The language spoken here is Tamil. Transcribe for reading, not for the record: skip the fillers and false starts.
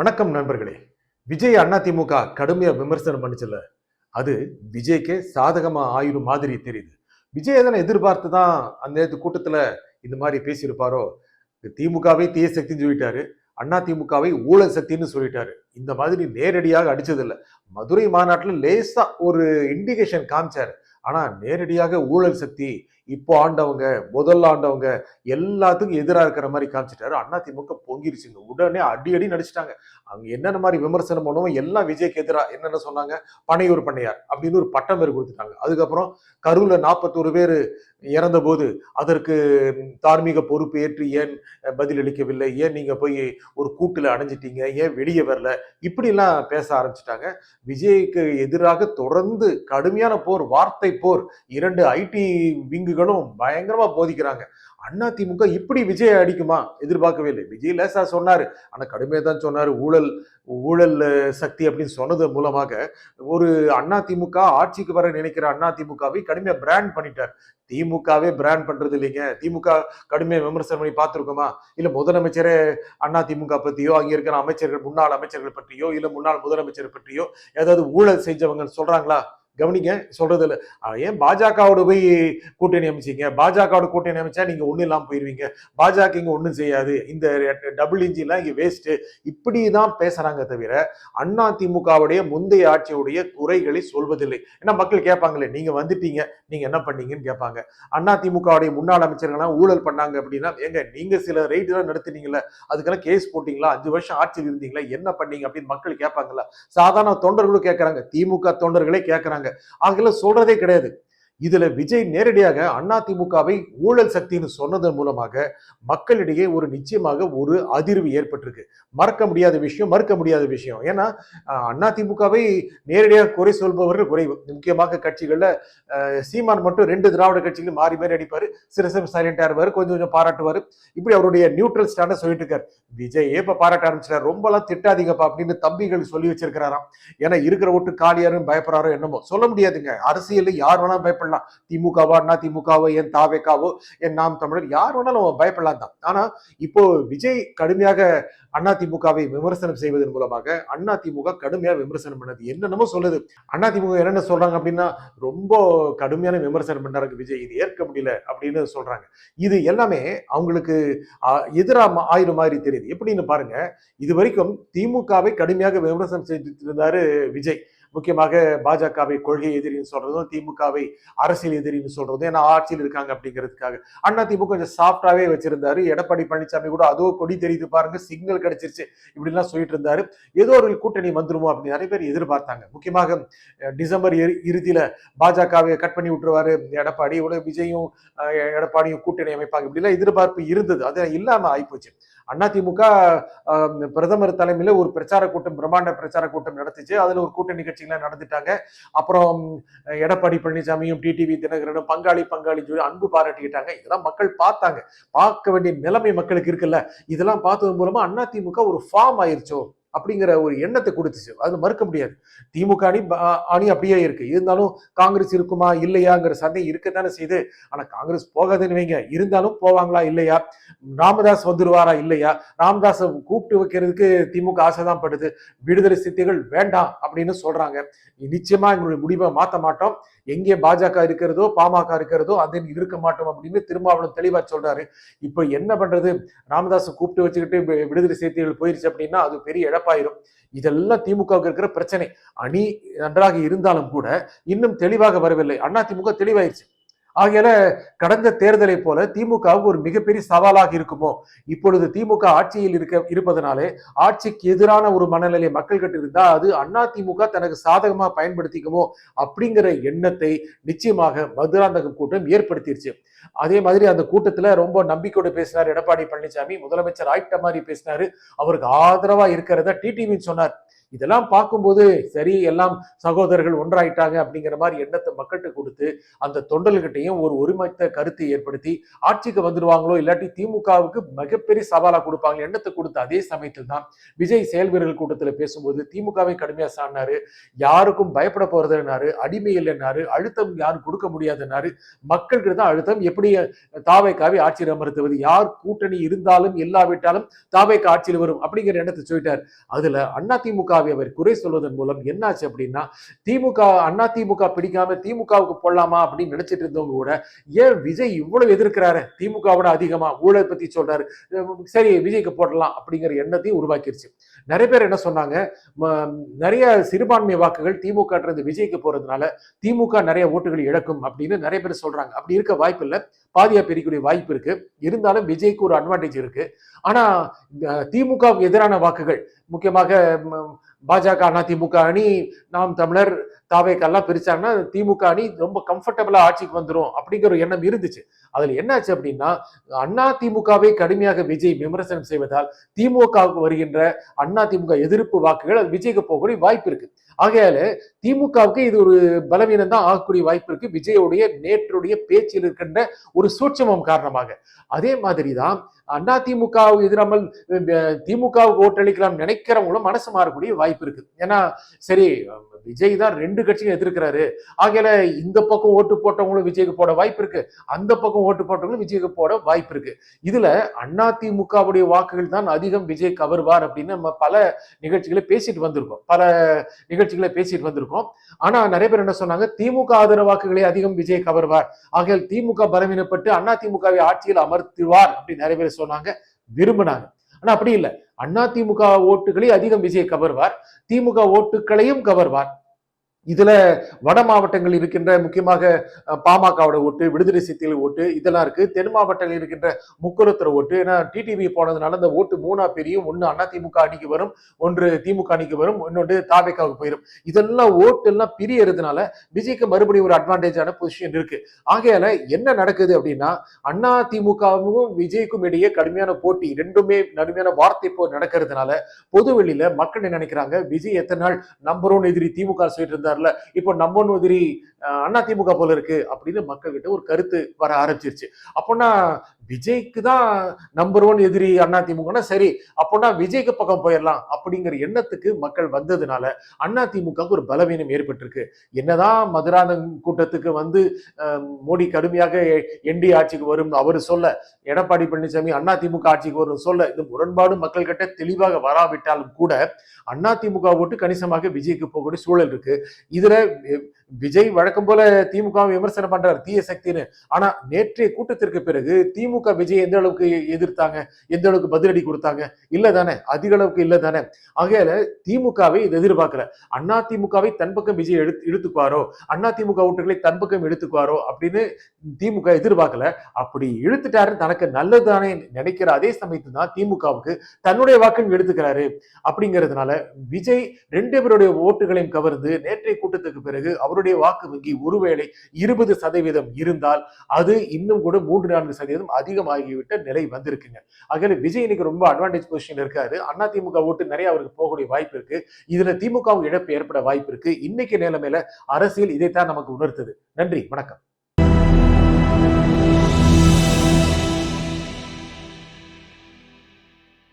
வணக்கம் நண்பர்களே. விஜய் அதிமுக கடுமையா விமர்சனம் பண்ணுச்சுல்ல, அது விஜய்க்கே சாதகமா ஆயிரும் மாதிரி தெரியுது. விஜய் எதனா எதிர்பார்த்து தான் அந்த நேத்து கூட்டத்துல இந்த மாதிரி பேசியிருப்பாரோ? திமுகவை தீய சக்தின்னு சொல்லிட்டாரு, அதிமுகவை ஊழல் சக்தின்னு சொல்லிட்டாரு. இந்த மாதிரி நேரடியாக அடிச்சது இல்ல. மதுரை மாநாட்டுல லேசா ஒரு இண்டிகேஷன் காமிச்சாரு. ஆனா நேரடியாக ஊழல் சக்தி, இப்போ ஆண்டவங்க, முதல்ல ஆண்டவங்க எல்லாத்துக்கும் எதிராக இருக்கிற மாதிரி காமிச்சிட்டாரு. அதிமுக பொங்கிருச்சுங்க. உடனே அடி அடி நடிச்சிட்டாங்க. அவங்க என்னென்ன மாதிரி விமர்சனம் பண்ணுவோம் எல்லாம் விஜய்க்கு எதிராக என்னென்ன சொன்னாங்க? பனையூர் பண்ணையார் அப்படின்னு ஒரு பட்டம் பேர் கொடுத்துட்டாங்க. அதுக்கப்புறம் கரூர்ல 41 பேர் இறந்த போது அதற்கு தார்மீக பொறுப்பு ஏற்று ஏன் பதிலளிக்கவில்லை? ஏன் நீங்க போய் ஒரு கூட்டுல அடைஞ்சிட்டீங்க? ஏன் வெளியே வரல? இப்படி எல்லாம் பேச ஆரம்பிச்சிட்டாங்க. விஜய்க்கு எதிராக தொடர்ந்து கடுமையான போர், வார்த்தை போர். 2 ஐடி விங்குகளும் பயங்கரமா போதிக்கிறாங்க. அதிமுக இப்படி விஜய் அடிக்குமா? எதிர்பார்க்கவே இல்லை. விஜய் லேசா சொன்னாரு, ஆனா கடுமையா தான் சொன்னாரு. ஊழல் ஊழல் சக்தி அப்படின்னு சொன்னது மூலமாக ஒரு அதிமுக ஆட்சிக்கு வர நினைக்கிற அதிமுகவை கடுமையா பிராண்ட் பண்ணிட்டார். திமுகவே பிராண்ட் பண்றது இல்லைங்க. திமுக கடுமையா விமர்சனம் பண்ணி பார்த்திருக்கோமா? இல்ல முதலமைச்சரே அதிமுக பத்தியோ, அங்க இருக்கிற அமைச்சர்கள், முன்னாள் அமைச்சர்கள் பற்றியோ, இல்ல முன்னாள் முதலமைச்சர் பற்றியோ ஏதாவது ஊழல் செஞ்சவங்க சொல்றாங்களா? கவனிங்க, சொல்றது இல்ல. ஏன் பாஜகவோட போய் கூட்டணி அமைச்சீங்க? பாஜகவோட கூட்டணி அமைச்சா நீங்க ஒண்ணு இல்லாம போயிருவீங்க. பாஜக இங்க ஒண்ணும் செய்யாது. இந்த டபுள் இன்ஜின்லாம் இங்க வேஸ்ட். இப்படிதான் பேசுறாங்க தவிர அதிமுகவுடைய முந்தைய ஆட்சியுடைய குறைகளை சொல்வதில்லை. ஏன்னா மக்கள் கேட்பாங்களே, நீங்க வந்துட்டீங்க, நீங்க என்ன பண்ணீங்கன்னு கேட்பாங்க. அதிமுகவுடைய முன்னாள் அமைச்சர்கள்லாம் ஊழல் பண்ணாங்க அப்படின்னா, ஏங்க நீங்க சில ரைடு தான் நடத்துனீங்கல்ல, அதுக்கெல்லாம் கேஸ் போட்டீங்களா? 5 வருஷம் ஆட்சியில் இருந்தீங்களா? என்ன பண்ணீங்க அப்படின்னு மக்கள் கேட்பாங்கல்ல. சாதாரண தொண்டர்களும் கேட்கறாங்க, திமுக தொண்டர்களே கேட்கறாங்க. ஆகல சொல்றதே கிடையாது. இதுல விஜய் நேரடியாக அதிமுகவை ஊழல் சக்தின்னு சொன்னதன் மூலமாக மக்களிடையே ஒரு நிச்சயமாக ஒரு அதிர்வு ஏற்பட்டிருக்கு. மறுக்க முடியாத விஷயம். ஏன்னா அதிமுகவை நேரடியாக குறை சொல்பவர்கள் குறைவு. முக்கியமாக கட்சிகள்ல சீமான் மட்டும் 2 திராவிட கட்சிகளும் மாறி மாறி அடிப்பாரு. சில சமயம் சைலண்டா இருப்பாரு, கொஞ்சம் கொஞ்சம் பாராட்டுவாரு. இப்படி அவருடைய நியூட்ரல் ஸ்டாண்ட சொல்லிட்டு இருக்காரு. விஜயே இப்ப பாராட்ட ஆரம்பிச்சாரு. ரொம்ப எல்லாம் திட்டாதீங்கப்பா அப்படின்னு தம்பிகள் சொல்லி வச்சிருக்கிறாராம். ஏன்னா இருக்கிற ஓட்டு காலியாரும் பயப்படுறாரோ என்னமோ சொல்ல முடியாதுங்க. அரசியல் யார் வேணா பயப்படலாம். திமுகவோ அதிமுகவோ என் தாவேக்காவோ என் நாம் தமிழர் யார் வேணாலும் பயப்படலாம் தான். ஆனா இப்போ விஜய் கடுமையாக அதிமுகவை விமர்சனம் செய்வதன் மூலமாக அதிமுக கடுமையா விமர்சனம் பண்ணது என்னென்னமோ சொல்லுது. அதிமுக என்னென்ன சொல்றாங்க அப்படின்னா, ரொம்ப கடுமையான விமர்சனம் பண்ணாரு விஜய், இது ஏற்க முடியல அப்படின்னு சொல்றாங்க. இது எல்லாமே அவங்களுக்கு எதிராக ஆயிரம் மாதிரி தெரியுது. எப்படின்னு பாருங்க, இது வரைக்கும் திமுகவை கடுமையாக விமர்சனம் செய்துட்டு இருந்தாரு விஜய். முக்கியமாக பாஜகவை கொள்கை எதிரின்னு சொல்றதும், திமுகவை அரசியல் எதிரின்னு சொல்றதும், ஏன்னா ஆட்சியில் இருக்காங்க அப்படிங்கிறதுக்காக. அதிமுக கொஞ்சம் சாஃப்டாவே வச்சிருந்தாரு. எடப்பாடி பழனிசாமி கூட அதோ கொடி தெரியுது பாருங்க, சிக்னல் கிடைச்சிருச்சு, இப்படி எல்லாம் சொல்லிட்டு இருந்தாரு. ஏதோ ஒரு கூட்டணி வந்துருமோ அப்படின்னு நிறைய பேர் எதிர்பார்த்தாங்க. முக்கியமாக டிசம்பர் இறுதியில பாஜகவை கட் பண்ணி விட்டுருவாரு எடப்பாடி, விஜயும் எடப்பாடியும் கூட்டணி அமைப்பாங்க, இப்படி எல்லாம் எதிர்பார்ப்பு இருந்தது. அது இல்லாம ஆயிப்போச்சு. அதிமுக பிரதமர் தலைமையில ஒரு பிரச்சார கூட்டம், பிரம்மாண்ட பிரச்சார கூட்டம் நடத்துச்சு. அதுல ஒரு கூட்டணி கட்சிகள் நடந்துட்டாங்க. அப்புறம் எடப்பாடி பழனிசாமியும் டிடிவி தினகரனும் பங்காளி சொல்லி அன்பு பாராட்டிக்கிட்டாங்க. இதெல்லாம் மக்கள் பார்த்தாங்க. பார்க்க வேண்டிய நிலைமை மக்களுக்கு இருக்குல்ல. இதெல்லாம் பார்த்தது மூலமா அதிமுக ஒரு ஃபார்ம் ஆயிருச்சோ அப்படிங்கிற ஒரு எண்ணத்தை கொடுத்துச்சு. அது மறுக்க முடியாது. திமுக அணி அப்படியே இருக்கு. இருந்தாலும் காங்கிரஸ் இருக்குமா இல்லையாங்கிற சந்தேகம் இருக்கத்தானே செய்யுது. ஆனா காங்கிரஸ் போகாதுன்னு வைங்க, இருந்தாலும் போவாங்களா இல்லையா? ராமதாஸ் வந்துருவாரா இல்லையா? ராமதாஸை கூப்பிட்டு வைக்கிறதுக்கு திமுக ஆசைதான் படுது. விடுதலை சிறுத்தைகள் வேண்டாம் அப்படின்னு சொல்றாங்க. நிச்சயமா எங்களுடைய முடிவை மாற்ற மாட்டோம். எங்கே பாஜக இருக்கிறதோ பாமக இருக்கிறதோ அதில் இருக்க மாட்டோம் அப்படின்னு திருமாவளவன் தெளிவா சொல்றாரு. இப்ப என்ன பண்றது? ராமதாஸை கூப்பிட்டு வச்சுக்கிட்டு விடுதலை சிறுத்தைகள் போயிருச்சு அப்படின்னா அது பெரிய இழப்பாயிரும். இதெல்லாம் திமுகவுக்கு இருக்கிற பிரச்சனை. அணி நன்றாக இருந்தாலும் கூட இன்னும் தெளிவாக வரவில்லை. அதிமுக தெளிவாயிருச்சு. ஆகையால கடந்த தேர்தலை போல திமுகவுக்கு ஒரு மிகப்பெரிய சவாலாக இருக்குமோ? இப்பொழுது திமுக ஆட்சியில் இருப்பதனாலே ஆட்சிக்கு எதிரான ஒரு மனநிலை மக்கள் கிட்ட இருந்தா அது அதிமுக தனக்கு சாதகமா பயன்படுத்திக்குமோ அப்படிங்கிற எண்ணத்தை நிச்சயமாக மதுராந்தகம் கூட்டம் ஏற்படுத்திருச்சு. அதே மாதிரி அந்த கூட்டத்துல ரொம்ப நம்பிக்கையோடு பேசினார் எடப்பாடி பழனிசாமி. முதலமைச்சர் ஆயிட்ட மாதிரி பேசினாரு. அவருக்கு ஆதரவா இருக்கிறத டிடிவி சொன்னார். இதெல்லாம் பார்க்கும்போது சரி எல்லாம் சகோதரர்கள் ஒன்றாயிட்டாங்க அப்படிங்கிற மாதிரி எண்ணத்தை மக்கள்கிட்ட கொடுத்து அந்த தொண்டல்கிட்டையும் ஒரு ஒருமித்த கருத்தை ஏற்படுத்தி ஆட்சிக்கு வந்துடுவாங்களோ இல்லாட்டி திமுகவுக்கு மிகப்பெரிய சவாலா கொடுப்பாங்க எண்ணத்தை கொடுத்த அதே சமயத்தில் தான் விஜய் செயல் வீரர்கள் கூட்டத்தில் பேசும்போது திமுகவை கடுமையா சாடினாரு. யாருக்கும் பயப்பட போறதுன்னாரு, அடிமை இல்லைன்னாரு, அழுத்தம் யாரும் கொடுக்க முடியாதுன்னாரு. மக்களுக்கு தான் அழுத்தம். எப்படி தாவேக்காவை ஆட்சியில் அமர்த்துவது, யார் கூட்டணி இருந்தாலும் இல்லாவிட்டாலும் தாவேக்கா ஆட்சியில் வரும் அப்படிங்கிற எண்ணத்தை சொல்லிட்டார். அதுல அதிமுகவை அவர் குறை சொல்வதன் மூலம் என்னாச்சு அப்படின்னா திமுக அதிமுக பிடிக்காம திமுகவுக்கு போடலாமா அப்படின்னு நினைச்சிட்டு இருந்தவங்க கூட ஏன் விஜய் இவ்வளவு எதிர்க்கிறாரு, திமுகவோட அதிகமா ஊழல் பத்தி சொல்றாரு, சரி விஜய்க்கு போடலாம் அப்படிங்கிற எண்ணத்தையும் உருவாக்கிருச்சு. நிறைய பேர் என்ன சொன்னாங்க, நிறைய சிறுபான்மை வாக்குகள் திமுக விஜய்க்கு போறதுனால திமுக நிறைய ஓட்டுகள் இழக்கும் அப்படின்னு நிறைய பேர் சொல்றாங்க. அப்படி இருக்க வாய்ப்பு இல்லை, பாதியா பிரிக்கக்கூடிய வாய்ப்பு இருக்கு. இருந்தாலும் விஜய்க்கு ஒரு அட்வான்டேஜ் இருக்கு. ஆனா திமுகவுக்கு எதிரான வாக்குகள் முக்கியமாக பாஜக அதிமுக அணி, நாம் தமிழர், தாவேக்கெல்லாம் பிரிச்சாங்கன்னா திமுக அணி ரொம்ப கம்ஃபர்டபுளா ஆட்சிக்கு வந்துடும் அப்படிங்கிற ஒரு எண்ணம் இருந்துச்சு. அதுல என்னாச்சு அப்படின்னா அதிமுகவை கடுமையாக விஜய் விமர்சனம் செய்வதால் திமுகவுக்கு வருகின்ற அதிமுக எதிர்ப்பு வாக்குகள் அது விஜய்க்கு போகக்கூடிய வாய்ப்பு இருக்கு. ஆகையால திமுகவுக்கு இது ஒரு பலவீனம் தான் ஆகக்கூடிய வாய்ப்பு இருக்கு, விஜயுடைய நேற்றுடைய பேச்சில் இருக்கின்ற ஒரு சூட்சமம் காரணமாக. அதே மாதிரிதான் அதிமுக எதிராமல் திமுகவுக்கு ஓட்டளிக்கலாம் நினைக்கிறவங்களும் மனசு மாறக்கூடிய வாய்ப்பு இருக்கு. ஏன்னா சரி விஜய் தான் ரெண்டு கட்சியும் எதிர்க்கிறாரு, ஆகையால இந்த பக்கம் ஓட்டு போட்டவங்களும் விஜய்க்கு போட வாய்ப்பு இருக்கு, அந்த பக்கம் ஓட்டு போட்டவங்களும் விஜய்க்கு போட வாய்ப்பு இருக்கு. இதுல அதிமுகவுடைய வாக்குகள் தான் அதிகம் விஜய் கவர்வார் அப்படின்னு நம்ம பல நிகழ்ச்சிகளை பேசிட்டு வந்திருக்கோம். ஆனா நிறைய பேர் என்ன சொன்னாங்க, திமுக ஆதரவு வாக்குகளை அதிகம் விஜய் கவர்வார், ஆகையால் திமுக பலவீனப்பட்டு அதிமுகவை ஆட்சியில் அமர்த்துவார் அப்படின்னு நிறைய பேர் சொன்னாங்க, விரும்பினாங்க. ஆனா அப்படி இல்லை, அதிமுக ஓட்டுகளை அதிகம் விஜய் கவர்வார், திமுக ஓட்டுகளையும் கவர்வார். இதுல வட மாவட்டங்கள் இருக்கின்ற முக்கியமாக பாமகவோட ஓட்டு, விடுதலை சிறுத்தைகள் ஓட்டு இதெல்லாம் இருக்கு. தென் மாவட்டங்கள் இருக்கின்ற முக்குரத்துற ஓட்டு, ஏன்னா டிடிவி போனதுனால அந்த ஓட்டு மூணா பிரியும், ஒன்னு அதிமுக அணிக்கு வரும், ஒன்று திமுக அணிக்கு வரும், இன்னொன்று தாவேக்காவுக்கு போயிடும். இதெல்லாம் ஓட்டு எல்லாம் பிரியறதுனால விஜய்க்கு மறுபடியும் ஒரு அட்வான்டேஜான பொசிஷன் இருக்கு. ஆகையால என்ன நடக்குது அப்படின்னா அதிமுகவும் விஜய்க்கும் இடையே கடுமையான போட்டி, ரெண்டுமே கடுமையான வார்த்தை போர் நடக்கிறதுனால பொது வெளியில மக்கள் என்ன நினைக்கிறாங்க, விஜய் எத்தனை நாள் நம்பர் 1 எதிரி திமுக சொல்லிட்டு இருந்தார், இப்போ நம்ம உதிரி அதிமுக போல இருக்கு அப்படின்னு மக்கள் கிட்ட ஒரு கருத்து வர ஆரம்பிச்சிருச்சு. அப்போனா விஜய்க்கு தான் நம்பர் 1 எதிரி அதிமுக, சரி அப்போனா விஜய்க்கு பக்கம் போயிடலாம் அப்படிங்கிற எண்ணத்துக்கு மக்கள் வந்ததுனால அதிமுகவுக்கு ஒரு பலவீனம் ஏற்பட்டிருக்கு. என்னதான் மதுராந்தகம் கூட்டத்துக்கு வந்து மோடி கடுமையாக என்டி ஆட்சிக்கு வரும் அவரு சொல்ல, எடப்பாடி பழனிசாமி அதிமுக ஆட்சிக்கு வரும் சொல்ல, இது முரண்பாடு மக்கள் கிட்ட தெளிவாக வராவிட்டாலும் கூட அதிமுக ஓட்டு கணிசமாக விஜய்க்கு போகக்கூடிய சூழல் இருக்கு. இதுல விஜய் வழக்கம் போல திமுக விமர்சனம் பண்றாரு தீய சக்தின்னு. ஆனா நேற்றைய கூட்டத்திற்கு பிறகு திமுக விஜய் எந்த அளவுக்கு எதிர்த்தாங்க, எந்த அளவுக்கு பதிலடி கொடுத்தாங்க, இல்ல தானே, அதிக அளவுக்கு இல்ல தானே. ஆகையால திமுகவை இது எதிர்பார்க்கல. அதிமுகவை தன் பக்கம் விஜய் இழுத்துக்குவாரோ, அதிமுக ஓட்டுகளை தன் பக்கம் எடுத்துக்குவாரோ அப்படின்னு திமுக எதிர்பார்க்கல. அப்படி இழுத்துட்டாரு, தனக்கு நல்லதுதானே நினைக்கிற அதே சமயத்து தான் திமுகவுக்கு தன்னுடைய வாக்குன்னு எடுத்துக்கிறாரு. அப்படிங்கிறதுனால விஜய் ரெண்டு பேருடைய ஓட்டுகளையும் கவர்ந்து நேற்றைய கூட்டத்துக்கு பிறகு அவருடைய வாக்கு வங்கி ஒருவேளை 20% இருந்தால் அது இன்னும் கூட 3-4% அதிகமாகிவிட்ட நிலை வந்திருக்குங்க. ஆகவே விஜய் இன்னைக்கு ரொம்ப அட்வான்டேஜ் பொசிஷன் இருக்காரு. அதிமுக ஓட்டு நிறைய அவருக்கு போகக்கூடிய வாய்ப்பு இருக்கு. இதுல திமுக இழப்பு ஏற்பட வாய்ப்பு இருக்கு. இன்னைக்கு நிலைமையில அரசியல் இதைத்தான் நமக்கு உணர்த்துது. நன்றி, வணக்கம்.